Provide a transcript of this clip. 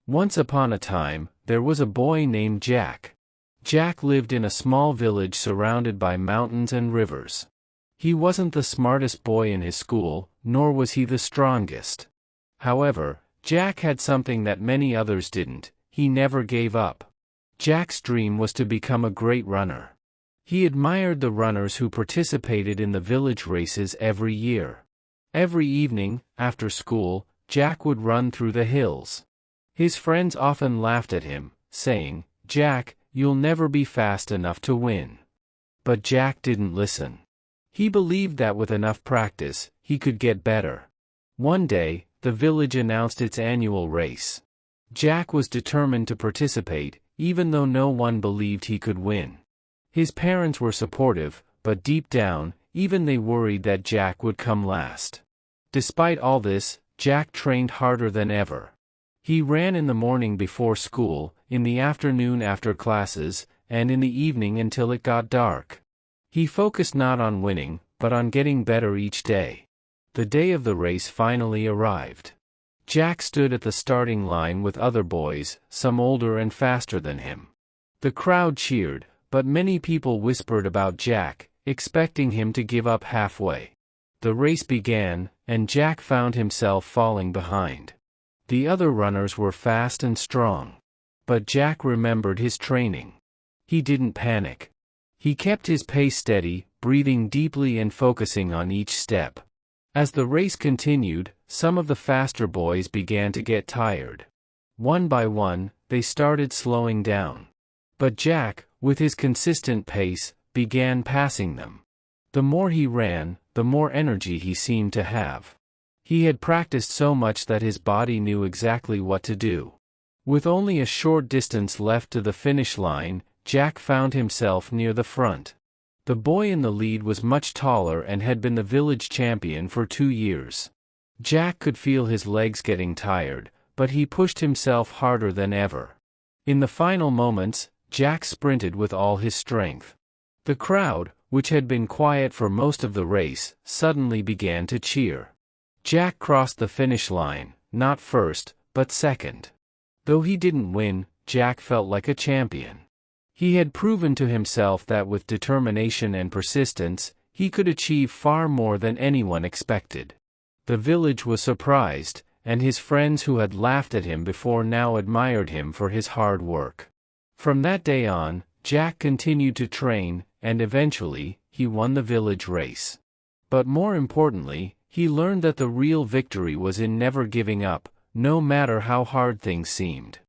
Once upon a time, there was a boy named Jack. Jack lived in a small village surrounded by mountains and rivers. He wasn't the smartest boy in his school, nor was he the strongest. However, Jack had something that many others didn't: he never gave up. Jack's dream was to become a great runner. He admired the runners who participated in the village races every year. Every evening, after school, Jack would run through the hills. His friends often laughed at him, saying, "Jack, you'll never be fast enough to win." But Jack didn't listen. He believed that with enough practice, he could get better. One day, the village announced its annual race. Jack was determined to participate, even though no one believed he could win. His parents were supportive, but deep down, even they worried that Jack would come last. Despite all this, Jack trained harder than ever. He ran in the morning before school, in the afternoon after classes, and in the evening until it got dark. He focused not on winning, but on getting better each day. The day of the race finally arrived. Jack stood at the starting line with other boys, some older and faster than him. The crowd cheered, but many people whispered about Jack, expecting him to give up halfway. The race began, and Jack found himself falling behind. The other runners were fast and strong. But Jack remembered his training. He didn't panic. He kept his pace steady, breathing deeply and focusing on each step. As the race continued, some of the faster boys began to get tired. One by one, they started slowing down. But Jack, with his consistent pace, began passing them. The more he ran, the more energy he seemed to have. He had practiced so much that his body knew exactly what to do. With only a short distance left to the finish line, Jack found himself near the front. The boy in the lead was much taller and had been the village champion for 2 years. Jack could feel his legs getting tired, but he pushed himself harder than ever. In the final moments, Jack sprinted with all his strength. The crowd, which had been quiet for most of the race, suddenly began to cheer. Jack crossed the finish line, not first, but second. Though he didn't win, Jack felt like a champion. He had proven to himself that with determination and persistence, he could achieve far more than anyone expected. The village was surprised, and his friends who had laughed at him before now admired him for his hard work. From that day on, Jack continued to train, and eventually, he won the village race. But more importantly, he learned that the real victory was in never giving up, no matter how hard things seemed.